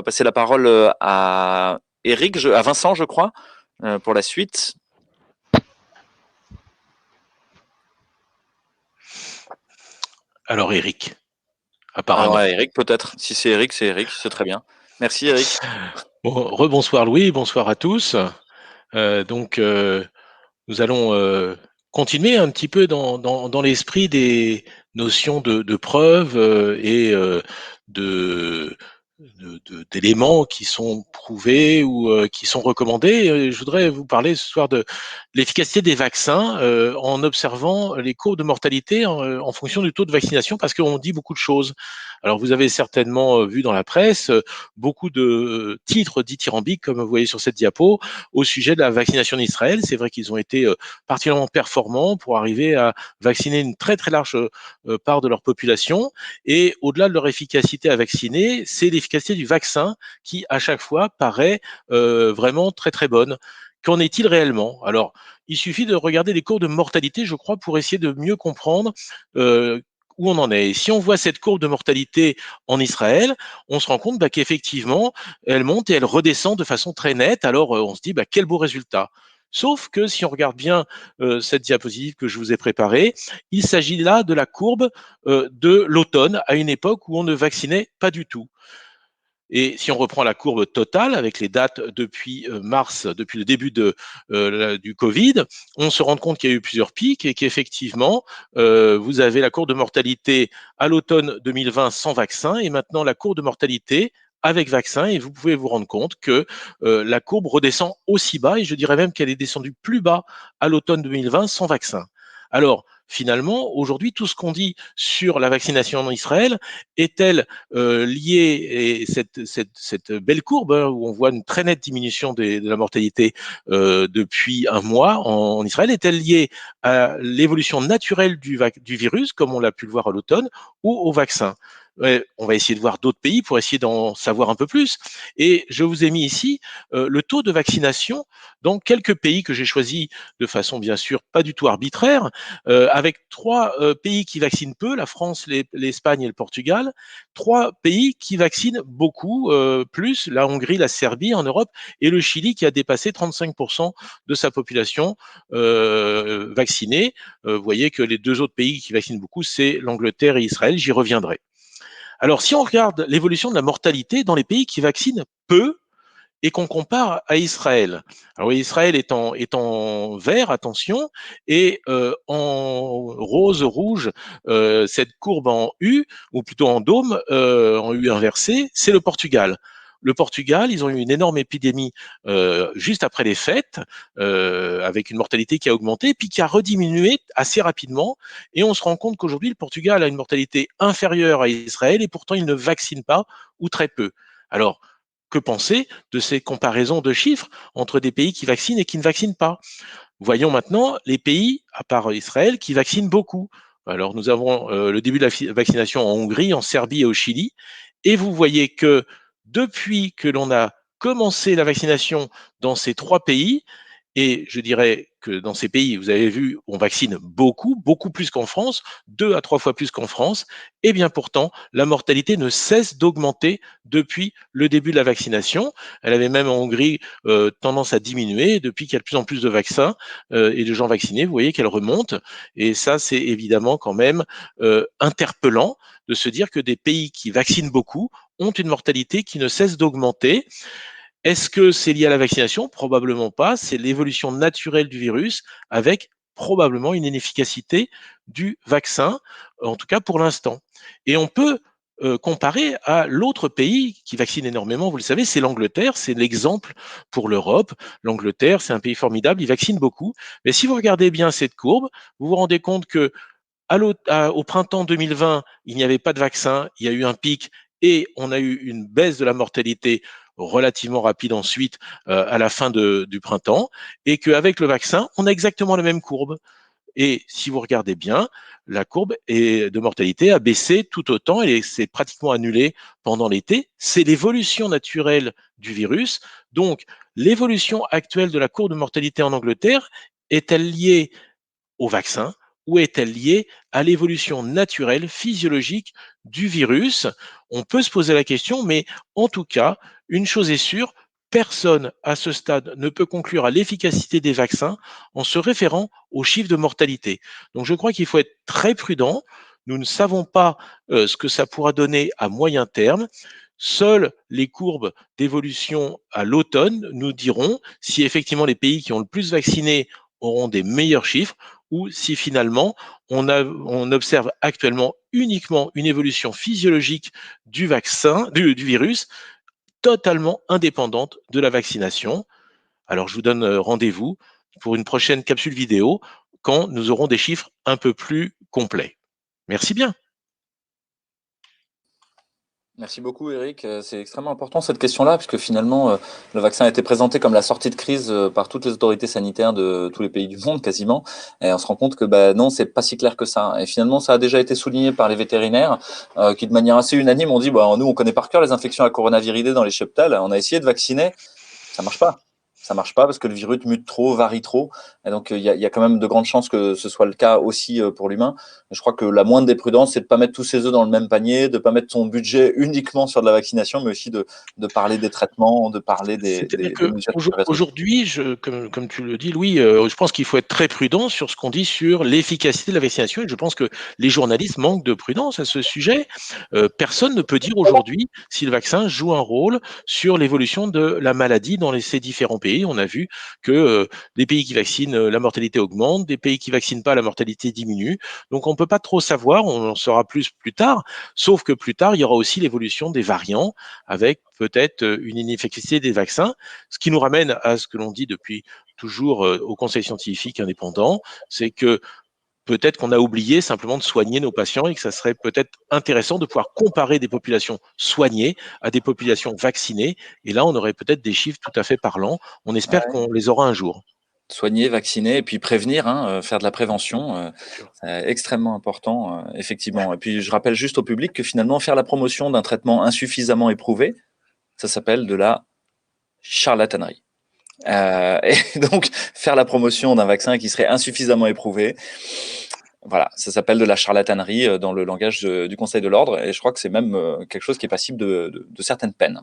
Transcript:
va passer la parole à Eric, à Vincent, je crois, pour la suite. Alors Eric, Alors apparemment. Eric, peut-être. Si c'est Eric, c'est très bien. Merci Eric. Bon, rebonsoir Louis, bonsoir à tous. Nous allons continuer un petit peu dans l'esprit des notions de preuve et de d'éléments qui sont prouvés ou qui sont recommandés. Je voudrais vous parler ce soir de l'efficacité des vaccins en observant les courbes de mortalité en fonction du taux de vaccination, parce qu'on dit beaucoup de choses. Alors vous avez certainement vu dans la presse beaucoup de titres dithyrambiques, comme vous voyez sur cette diapo, au sujet de la vaccination d'Israël. C'est vrai qu'ils ont été particulièrement performants pour arriver à vacciner une très très large part de leur population. Et au-delà de leur efficacité à vacciner, c'est l'efficacité du vaccin qui, à chaque fois, paraît vraiment très très bonne. Qu'en est-il réellement? Alors, il suffit de regarder les courbes de mortalité, je crois, pour essayer de mieux comprendre où on en est. Et si on voit cette courbe de mortalité en Israël, on se rend compte qu'effectivement, elle monte et elle redescend de façon très nette. Alors, on se dit, quel beau résultat. Sauf que si on regarde bien cette diapositive que je vous ai préparée, il s'agit là de la courbe de l'automne, à une époque où on ne vaccinait pas du tout. Et si on reprend la courbe totale avec les dates depuis mars, depuis le début du Covid, on se rend compte qu'il y a eu plusieurs pics et qu'effectivement, vous avez la courbe de mortalité à l'automne 2020 sans vaccin et maintenant la courbe de mortalité avec vaccin, et vous pouvez vous rendre compte que la courbe redescend aussi bas, et je dirais même qu'elle est descendue plus bas à l'automne 2020 sans vaccin. Alors, finalement, aujourd'hui, tout ce qu'on dit sur la vaccination en Israël est-elle liée, et cette belle courbe où on voit une très nette diminution de la mortalité depuis un mois en Israël, est-elle liée à l'évolution naturelle du virus, comme on l'a pu le voir à l'automne, ou au vaccin? On va essayer de voir d'autres pays pour essayer d'en savoir un peu plus. Et je vous ai mis ici le taux de vaccination dans quelques pays que j'ai choisis de façon bien sûr pas du tout arbitraire, avec trois pays qui vaccinent peu, la France, l'Espagne et le Portugal, trois pays qui vaccinent beaucoup, plus, la Hongrie, la Serbie en Europe, et le Chili qui a dépassé 35% de sa population vaccinée. Vous voyez que les deux autres pays qui vaccinent beaucoup, c'est l'Angleterre et Israël, j'y reviendrai. Alors, si on regarde l'évolution de la mortalité dans les pays qui vaccinent peu et qu'on compare à Israël. Alors oui, Israël est en vert, attention, et en rose, rouge, cette courbe en U, ou plutôt en dôme, en U inversé, c'est le Portugal. Le Portugal, ils ont eu une énorme épidémie juste après les fêtes, avec une mortalité qui a augmenté, puis qui a rediminué assez rapidement. Et on se rend compte qu'aujourd'hui, le Portugal a une mortalité inférieure à Israël, et pourtant, il ne vaccine pas, ou très peu. Alors, que penser de ces comparaisons de chiffres entre des pays qui vaccinent et qui ne vaccinent pas? Voyons maintenant les pays, à part Israël, qui vaccinent beaucoup. Alors, nous avons le début de la vaccination en Hongrie, en Serbie et au Chili. Et vous voyez que depuis que l'on a commencé la vaccination dans ces trois pays, et je dirais que dans ces pays, vous avez vu, on vaccine beaucoup, beaucoup plus qu'en France, 2 à 3 fois plus qu'en France. Et bien pourtant, la mortalité ne cesse d'augmenter depuis le début de la vaccination. Elle avait même en Hongrie tendance à diminuer depuis qu'il y a de plus en plus de vaccins et de gens vaccinés. Vous voyez qu'elle remonte. Et ça, c'est évidemment quand même interpellant de se dire que des pays qui vaccinent beaucoup ont une mortalité qui ne cesse d'augmenter. Est-ce que c'est lié à la vaccination? Probablement pas. C'est l'évolution naturelle du virus avec probablement une inefficacité du vaccin, en tout cas pour l'instant. Et on peut comparer à l'autre pays qui vaccine énormément, vous le savez, c'est l'Angleterre, c'est l'exemple pour l'Europe. L'Angleterre, c'est un pays formidable, il vaccine beaucoup. Mais si vous regardez bien cette courbe, vous vous rendez compte que au printemps 2020, il n'y avait pas de vaccin, il y a eu un pic et on a eu une baisse de la mortalité relativement rapide ensuite à la fin du printemps, et qu'avec le vaccin, on a exactement la même courbe. Et si vous regardez bien, la courbe de mortalité a baissé tout autant et s'est pratiquement annulée pendant l'été. C'est l'évolution naturelle du virus. Donc, l'évolution actuelle de la courbe de mortalité en Angleterre est-elle liée au vaccin ou est-elle liée à l'évolution naturelle, physiologique du virus? On peut se poser la question, mais en tout cas, une chose est sûre, personne à ce stade ne peut conclure à l'efficacité des vaccins en se référant aux chiffres de mortalité. Donc je crois qu'il faut être très prudent. Nous ne savons pas ce que ça pourra donner à moyen terme. Seules les courbes d'évolution à l'automne nous diront si effectivement les pays qui ont le plus vacciné auront des meilleurs chiffres ou si finalement on observe actuellement uniquement une évolution physiologique du vaccin, du virus, totalement indépendante de la vaccination. Alors je vous donne rendez-vous pour une prochaine capsule vidéo quand nous aurons des chiffres un peu plus complets. Merci bien. Merci beaucoup Eric, c'est extrêmement important cette question-là, puisque finalement le vaccin a été présenté comme la sortie de crise par toutes les autorités sanitaires de tous les pays du monde quasiment, et on se rend compte que non, c'est pas si clair que ça. Et finalement, ça a déjà été souligné par les vétérinaires qui de manière assez unanime ont dit nous on connaît par cœur les infections à coronaviridés dans les cheptals, on a essayé de vacciner, ça marche pas. Ça marche pas parce que le virus mute trop, varie trop. Et donc, il y a quand même de grandes chances que ce soit le cas aussi pour l'humain. Je crois que la moindre des prudences, c'est de ne pas mettre tous ses œufs dans le même panier, de ne pas mettre son budget uniquement sur de la vaccination, mais aussi de parler des traitements, de parler C'est-à-dire des mesures qui peuvent être prises. qu'aujourd'hui, comme tu le dis, Louis, je pense qu'il faut être très prudent sur ce qu'on dit sur l'efficacité de la vaccination. Et je pense que les journalistes manquent de prudence à ce sujet. Personne ne peut dire aujourd'hui si le vaccin joue un rôle sur l'évolution de la maladie dans ces différents pays. On a vu que des pays qui vaccinent, la mortalité augmente, des pays qui vaccinent pas, la mortalité diminue. Donc on peut pas trop savoir, on en saura plus tard, sauf que plus tard, il y aura aussi l'évolution des variants avec peut-être une inefficacité des vaccins, ce qui nous ramène à ce que l'on dit depuis toujours au Conseil scientifique indépendant, c'est que peut-être qu'on a oublié simplement de soigner nos patients et que ça serait peut-être intéressant de pouvoir comparer des populations soignées à des populations vaccinées. Et là, on aurait peut-être des chiffres tout à fait parlants. On espère Ouais. qu'on les aura un jour. Soigner, vacciner et puis prévenir, faire de la prévention, Bien sûr. c'est extrêmement important, effectivement. Et puis je rappelle juste au public que finalement faire la promotion d'un traitement insuffisamment éprouvé, ça s'appelle de la charlatanerie. Et donc faire la promotion d'un vaccin qui serait insuffisamment éprouvé, voilà, ça s'appelle de la charlatanerie dans le langage du Conseil de l'ordre. Et je crois que c'est même quelque chose qui est passible de certaines peines.